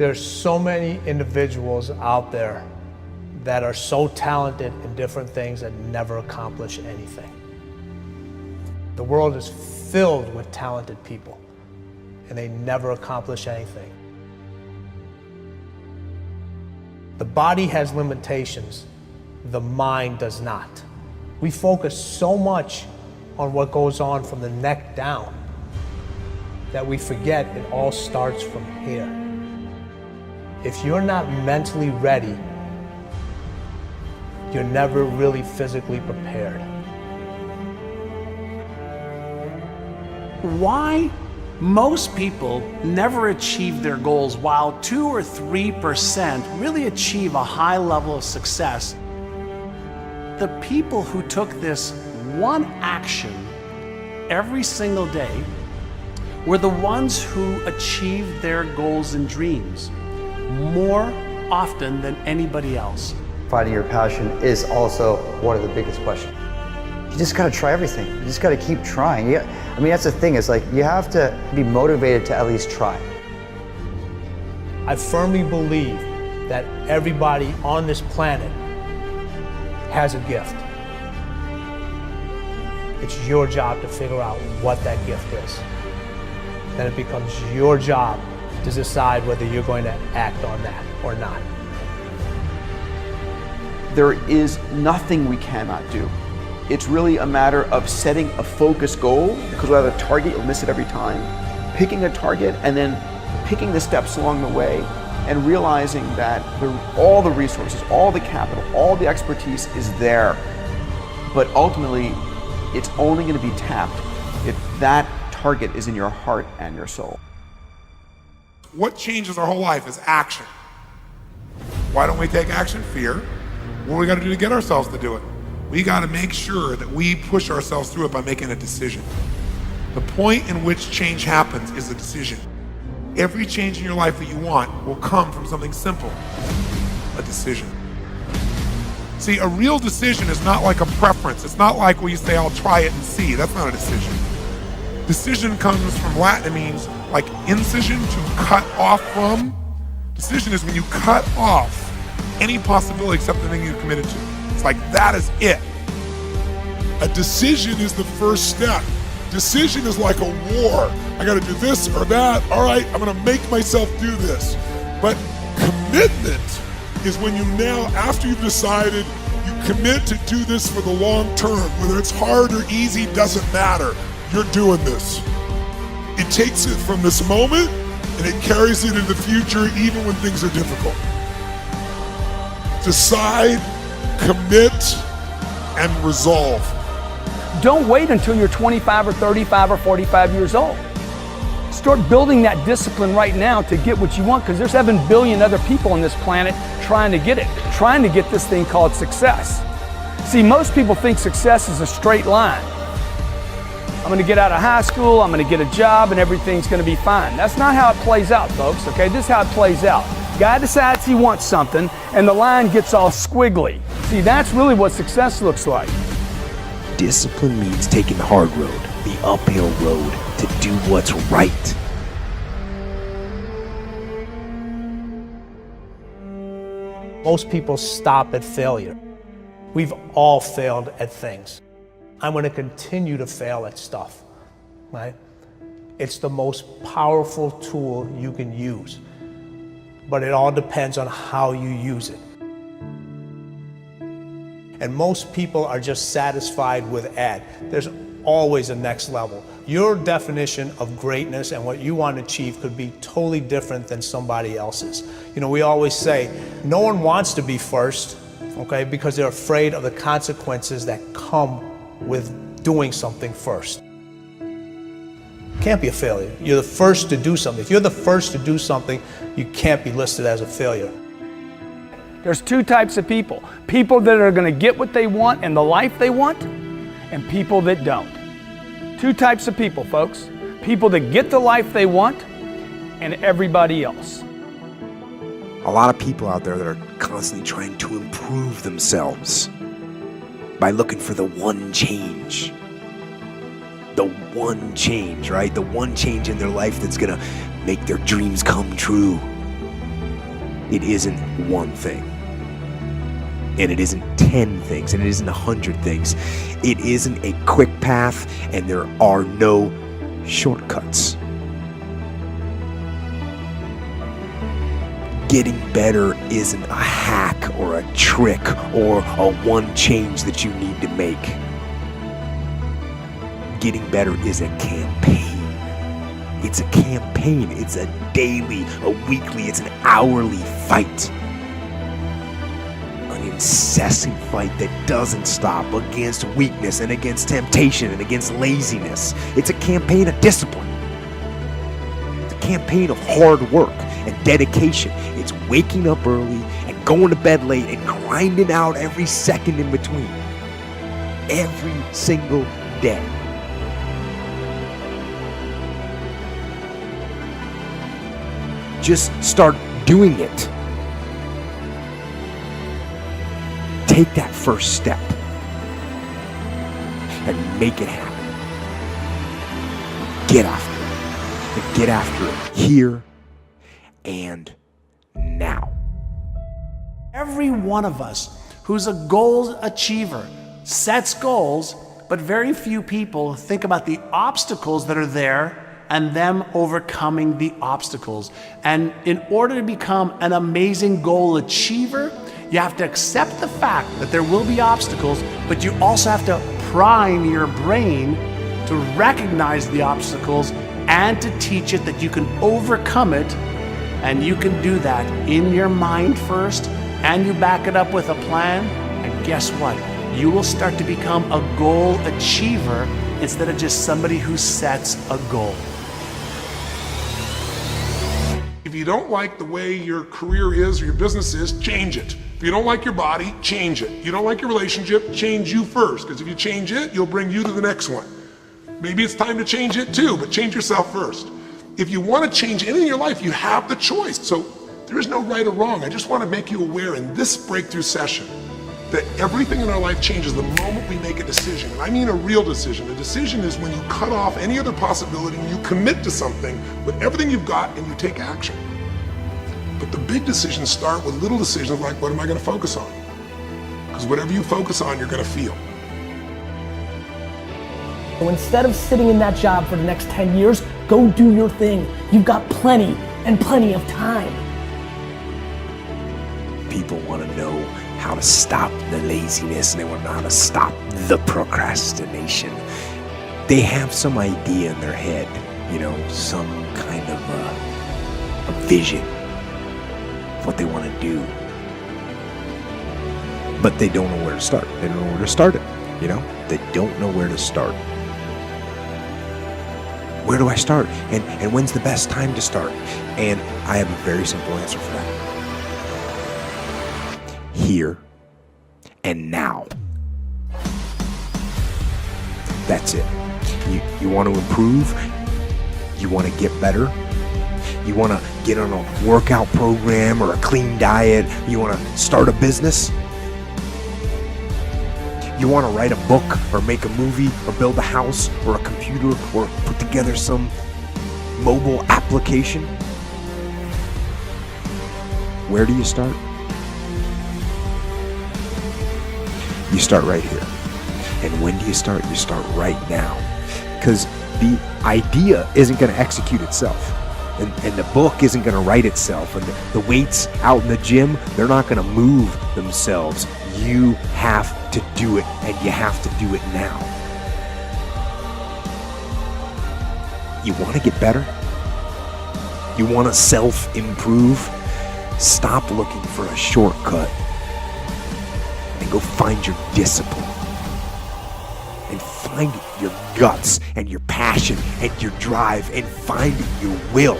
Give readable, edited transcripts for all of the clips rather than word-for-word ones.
There's so many individuals out there that are so talented in different things that never accomplish anything. The world is filled with talented people, and they never accomplish anything. The body has limitations, the mind does not. We focus so much on what goes on from the neck down that we forget it all starts from here. If you're not mentally ready, you're never really physically prepared. Why most people never achieve their goals while 2 or 3% really achieve a high level of success? The people who took this one action every single day were the ones who achieved their goals and dreams more often than anybody else. Finding your passion is also one of the biggest questions. You just gotta try everything. You just gotta keep trying. I mean, that's the thing, is like, you have to be motivated to at least try. I firmly believe that everybody on this planet has a gift. It's your job to figure out what that gift is. Then it becomes your job to decide whether you're going to act on that or not. There is nothing we cannot do. It's really a matter of setting a focused goal, because without a target, you'll miss it every time. Picking a target and then picking the steps along the way and realizing that all the resources, all the capital, all the expertise is there. But ultimately, it's only going to be tapped if that target is in your heart and your soul. What changes our whole life is action. Why don't we take action? Fear. What do we got to do to get ourselves to do it? We got to make sure that we push ourselves through it by making a decision. The point in which change happens is a decision. Every change in your life that you want will come from something simple, a decision. See, a real decision is not like a preference. It's not like where you say, I'll try it and see. That's not a decision. Decision comes from Latin. It means like incision, to cut off from. Decision is when you cut off any possibility except the thing you're committed to. It's like, that is it. A decision is the first step. Decision is like a war. I gotta do this or that. All right, I'm gonna make myself do this. But commitment is when you now, after you've decided, you commit to do this for the long term. Whether it's hard or easy, doesn't matter. You're doing this. It takes it from this moment and it carries it into the future even when things are difficult. Decide, commit, and resolve. Don't wait until you're 25 or 35 or 45 years old. Start building that discipline right now to get what you want, because there's 7 billion other people on this planet trying to get it, trying to get this thing called success. See, most people think success is a straight line. I'm gonna get out of high school, I'm gonna get a job, and everything's gonna be fine. That's not how it plays out, folks, okay? This is how it plays out. Guy decides he wants something, and the line gets all squiggly. See, that's really what success looks like. Discipline means taking the hard road, the uphill road, to do what's right. Most people stop at failure. We've all failed at things. I'm going to continue to fail at stuff, right? It's the most powerful tool you can use, but it all depends on how you use it. And most people are just satisfied with Ed. There's always a next level. Your definition of greatness and what you want to achieve could be totally different than somebody else's. You know, we always say, no one wants to be first, okay, because they're afraid of the consequences that come with doing something first. Can't be a failure. You're the first to do something. If you're the first to do something, you can't be listed as a failure. There's 2 types of people. People that are going to get what they want and the life they want, and people that don't. 2 types of people, folks. People that get the life they want, and everybody else. A lot of people out there that are constantly trying to improve themselves by looking for the one change. The one change, right? The one change in their life that's gonna make their dreams come true. It isn't one thing. And it isn't 10 things, and it isn't 100 things. It isn't a quick path, and there are no shortcuts. Getting better isn't a hack or a trick or a one change that you need to make. Getting better is a campaign. It's a campaign. It's a daily, a weekly, it's an hourly fight. An incessant fight that doesn't stop against weakness and against temptation and against laziness. It's a campaign of discipline. It's a campaign of hard work and dedication. It's waking up early and going to bed late and grinding out every second in between. Every single day. Just start doing it. Take that first step and make it happen. Get after it. And get after it here and now. Every one of us who's a goal achiever sets goals, but very few people think about the obstacles that are there and them overcoming the obstacles. And in order to become an amazing goal achiever, you have to accept the fact that there will be obstacles, but you also have to prime your brain to recognize the obstacles and to teach it that you can overcome it. And you can do that in your mind first, and you back it up with a plan. And guess what? You will start to become a goal achiever instead of just somebody who sets a goal. If you don't like the way your career is or your business is, change it. If you don't like your body, change it. You don't like your relationship, change you first. Because if you change it, you'll bring you to the next one. Maybe it's time to change it too, but change yourself first. If you want to change anything in your life, you have the choice. So there is no right or wrong. I just want to make you aware in this breakthrough session that everything in our life changes the moment we make a decision. And I mean a real decision. A decision is when you cut off any other possibility and you commit to something with everything you've got and you take action. But the big decisions start with little decisions like, what am I going to focus on? Because whatever you focus on, you're going to feel. So instead of sitting in that job for the next 10 years, go do your thing. You've got plenty and plenty of time. People want to know how to stop the laziness, and they want to know how to stop the procrastination. They have some idea in their head, some kind of a vision of what they want to do. But they don't know where to start. They don't know where to start it, They don't know where to start. Where do I start? And when's the best time to start? And I have a very simple answer for that. Here and now. That's it. You want to improve? You want to get better? You want to get on a workout program or a clean diet? You want to start a business? You want to write a book or make a movie or build a house or a computer or put together some mobile application? Where do you start? You start right here. And when do you start? You start right now. Because the idea isn't going to execute itself. And the book isn't going to write itself. And the weights out in the gym, they're not going to move themselves. You have to do it, and you have to do it now. You want to get better? You want to self-improve? Stop looking for a shortcut and go find your discipline. And find your guts and your passion and your drive and find your will.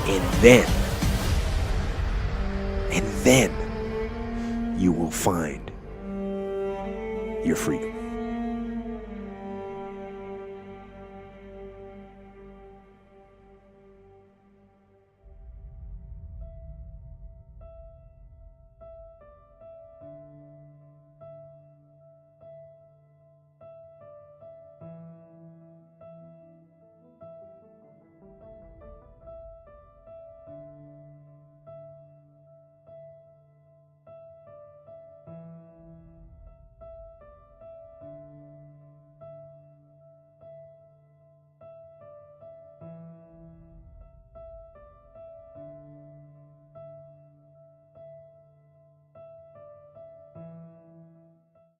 And then you will find your freedom.